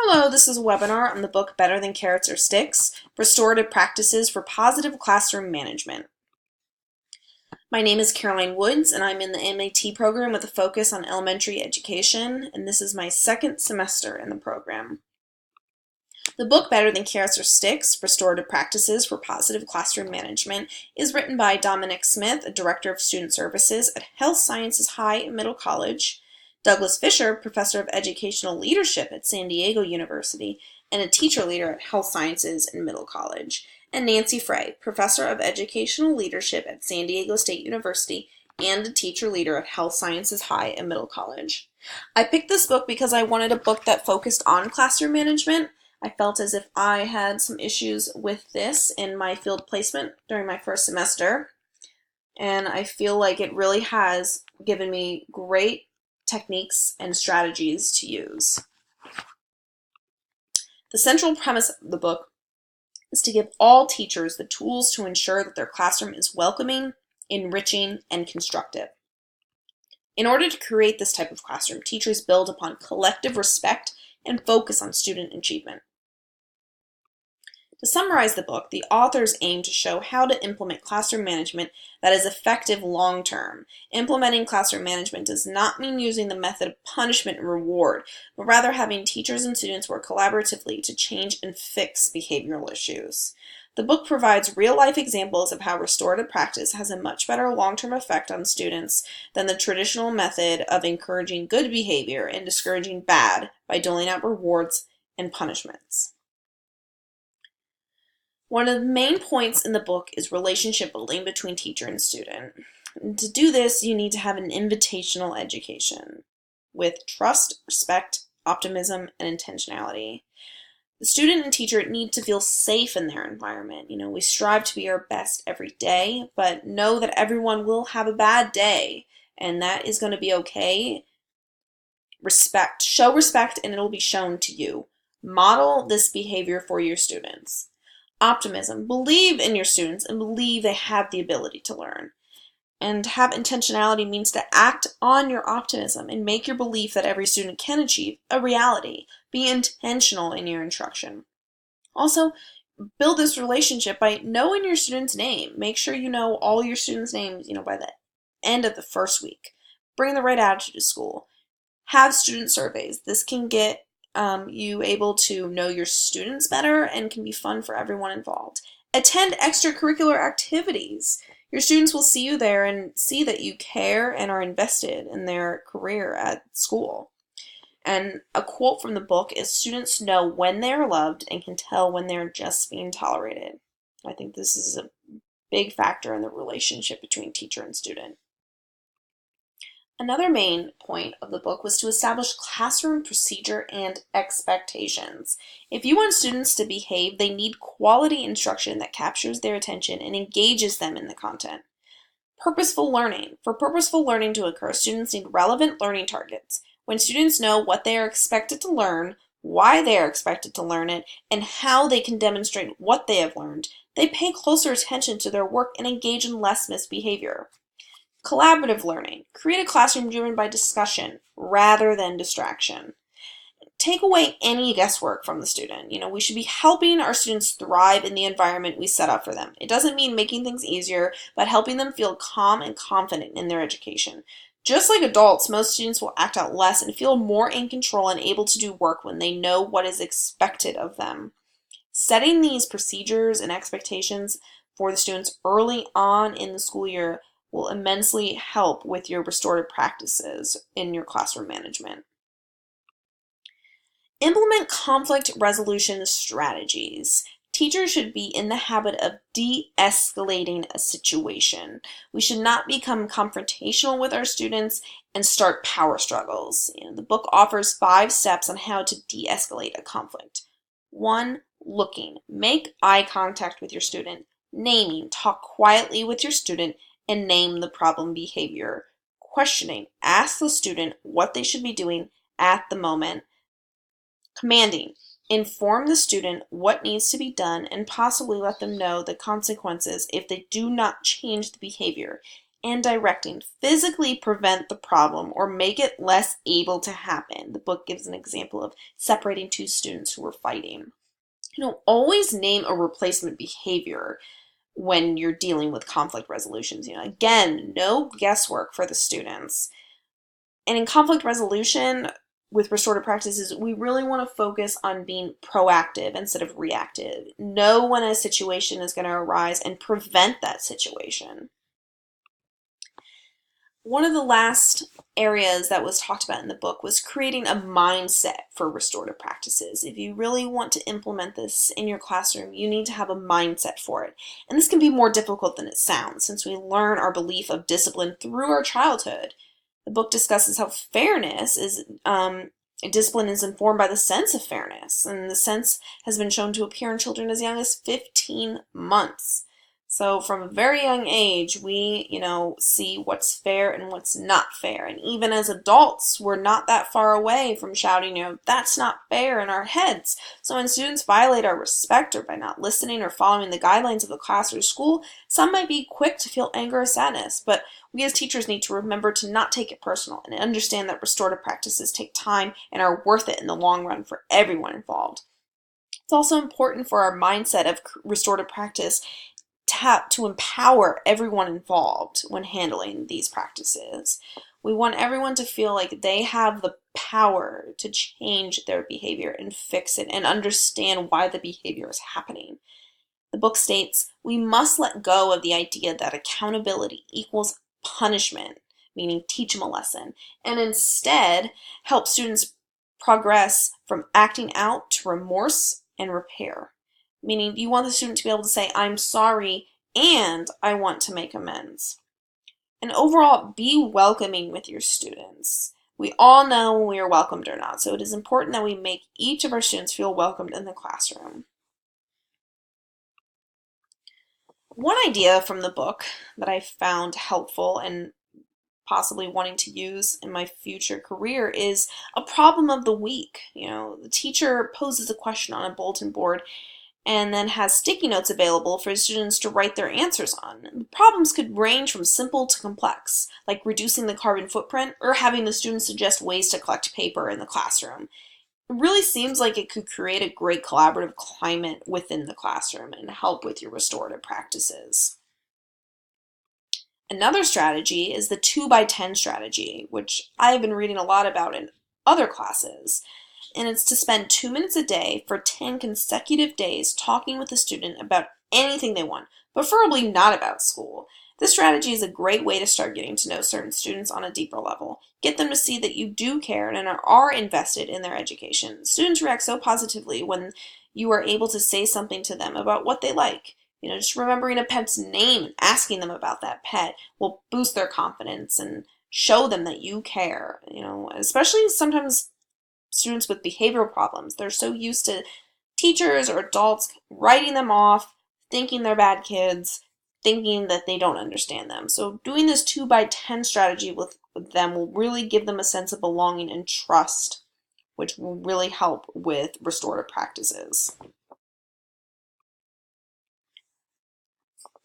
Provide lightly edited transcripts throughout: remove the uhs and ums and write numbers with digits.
Hello, this is a webinar on the book Better Than Carrots or Sticks: Restorative Practices for Positive Classroom Management. My name is Caroline Woods, and I'm in the MAT program with a focus on elementary education, and this is my second semester in the program. The book Better Than Carrots or Sticks: Restorative Practices for Positive Classroom Management is written by Dominic Smith, a Director of Student Services at Health Sciences High and Middle College, Douglas Fisher, Professor of Educational Leadership at San Diego University and a teacher leader at Health Sciences and Middle College, and Nancy Frey, Professor of Educational Leadership at San Diego State University and a teacher leader at Health Sciences High and Middle College. I picked this book because I wanted a book that focused on classroom management. I felt as if I had some issues with this in my field placement during my first semester, and I feel like it really has given me great techniques and strategies to use. The central premise of the book is to give all teachers the tools to ensure that their classroom is welcoming, enriching, and constructive. In order to create this type of classroom, teachers build upon collective respect and focus on student achievement. To summarize the book, the authors aim to show how to implement classroom management that is effective long-term. Implementing classroom management does not mean using the method of punishment and reward, but rather having teachers and students work collaboratively to change and fix behavioral issues. The book provides real-life examples of how restorative practice has a much better long-term effect on students than the traditional method of encouraging good behavior and discouraging bad by doling out rewards and punishments. One of the main points in the book is relationship building between teacher and student. And to do this, you need to have an invitational education with trust, respect, optimism, and intentionality. The student and teacher need to feel safe in their environment. We strive to be our best every day, but know that everyone will have a bad day, and that is going to be okay. Show respect, and it'll be shown to you. Model this behavior for your students. Optimism. Believe in your students and believe they have the ability to learn. And have intentionality means to act on your optimism and make your belief that every student can achieve a reality. Be intentional in your instruction. Also, build this relationship by knowing your student's name. Make sure you know all your students' names, by the end of the first week. Bring the right attitude to school. Have student surveys. This can get you able to know your students better and can be fun for everyone involved. Attend extracurricular activities. Your students will see you there and see that you care and are invested in their career at school. And a quote from the book is, "Students know when they are loved and can tell when they're just being tolerated." I think this is a big factor in the relationship between teacher and student. Another main point of the book was to establish classroom procedure and expectations. If you want students to behave, they need quality instruction that captures their attention and engages them in the content. Purposeful learning. For purposeful learning to occur, students need relevant learning targets. When students know what they are expected to learn, why they are expected to learn it, and how they can demonstrate what they have learned, they pay closer attention to their work and engage in less misbehavior. Collaborative learning. Create a classroom driven by discussion rather than distraction. Take away any guesswork from the student. We should be helping our students thrive in the environment we set up for them. It doesn't mean making things easier, but helping them feel calm and confident in their education. Just like adults, most students will act out less and feel more in control and able to do work when they know what is expected of them. Setting these procedures and expectations for the students early on in the school year will immensely help with your restorative practices in your classroom management. Implement conflict resolution strategies. Teachers should be in the habit of de-escalating a situation. We should not become confrontational with our students and start power struggles. The book offers 5 steps on how to de-escalate a conflict. 1. Looking. Make eye contact with your student. Naming. Talk quietly with your student and name the problem behavior. Questioning. Ask the student what they should be doing at the moment. Commanding. Inform the student what needs to be done and possibly let them know the consequences if they do not change the behavior. and directing physically prevent the problem or make it less able to happen. The book gives an example of separating two students who were fighting. Always name a replacement behavior when you're dealing with conflict resolutions. Again, no guesswork for the students. And in conflict resolution with restorative practices, we really want to focus on being proactive instead of reactive. Know when a situation is going to arise and prevent that situation. One of the last areas that was talked about in the book was creating a mindset for restorative practices. If you really want to implement this in your classroom, you need to have a mindset for it. And this can be more difficult than it sounds, since we learn our belief of discipline through our childhood. The book discusses how discipline is informed by the sense of fairness, and the sense has been shown to appear in children as young as 15 months. So from a very young age, we, see what's fair and what's not fair. And even as adults, we're not that far away from shouting, that's not fair in our heads. So when students violate our respect or by not listening or following the guidelines of the class or school, some might be quick to feel anger or sadness. But we as teachers need to remember to not take it personal and understand that restorative practices take time and are worth it in the long run for everyone involved. It's also important for our mindset of restorative practice to empower everyone involved when handling these practices. We want everyone to feel like they have the power to change their behavior and fix it and understand why the behavior is happening. The book states, we must let go of the idea that accountability equals punishment, meaning teach them a lesson, and instead help students progress from acting out to remorse and repair. Meaning you want the student to be able to say, I'm sorry and I want to make amends. And overall, be welcoming with your students. We all know when we are welcomed or not, so it is important that we make each of our students feel welcomed in the classroom. One idea from the book that I found helpful and possibly wanting to use in my future career is a problem of the week. The teacher poses a question on a bulletin board and then has sticky notes available for students to write their answers on. The problems could range from simple to complex, like reducing the carbon footprint or having the students suggest ways to collect paper in the classroom. It really seems like it could create a great collaborative climate within the classroom and help with your restorative practices. Another strategy is the 2x10 strategy, which I've been reading a lot about in other classes. And it's to spend 2 minutes a day for 10 consecutive days talking with the student about anything they want, preferably not about school. This strategy is a great way to start getting to know certain students on a deeper level. Get them to see that you do care and are invested in their education. Students react so positively when you are able to say something to them about what they like. Just remembering a pet's name and asking them about that pet will boost their confidence and show them that you care. Especially sometimes students with behavioral problems. They're so used to teachers or adults writing them off, thinking they're bad kids, thinking that they don't understand them. So doing this 2x10 strategy with them will really give them a sense of belonging and trust, which will really help with restorative practices.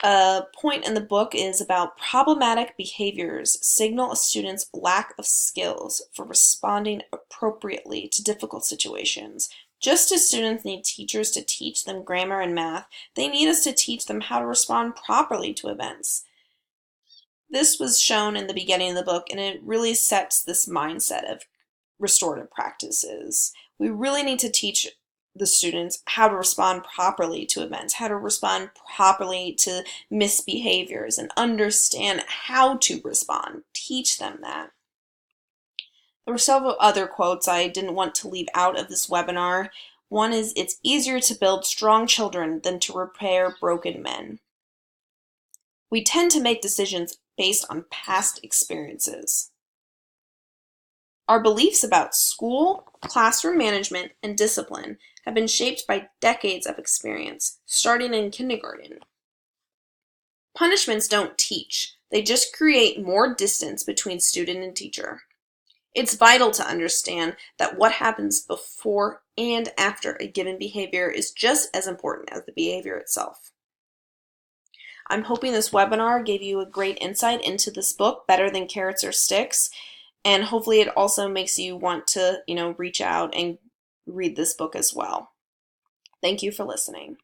A point in the book is about problematic behaviors signal a student's lack of skills for responding appropriately to difficult situations. Just as students need teachers to teach them grammar and math, they need us to teach them how to respond properly to events. This was shown in the beginning of the book, and it really sets this mindset of restorative practices. We really need to teach the students how to respond properly to events, how to respond properly to misbehaviors, and understand how to respond. Teach them that. There were several other quotes I didn't want to leave out of this webinar. One is, it's easier to build strong children than to repair broken men. We tend to make decisions based on past experiences. Our beliefs about school, classroom management, and discipline have been shaped by decades of experience, starting in kindergarten. Punishments don't teach, they just create more distance between student and teacher. It's vital to understand that what happens before and after a given behavior is just as important as the behavior itself. I'm hoping this webinar gave you a great insight into this book, Better Than Carrots or Sticks, and hopefully it also makes you want to, reach out and read this book as well. Thank you for listening.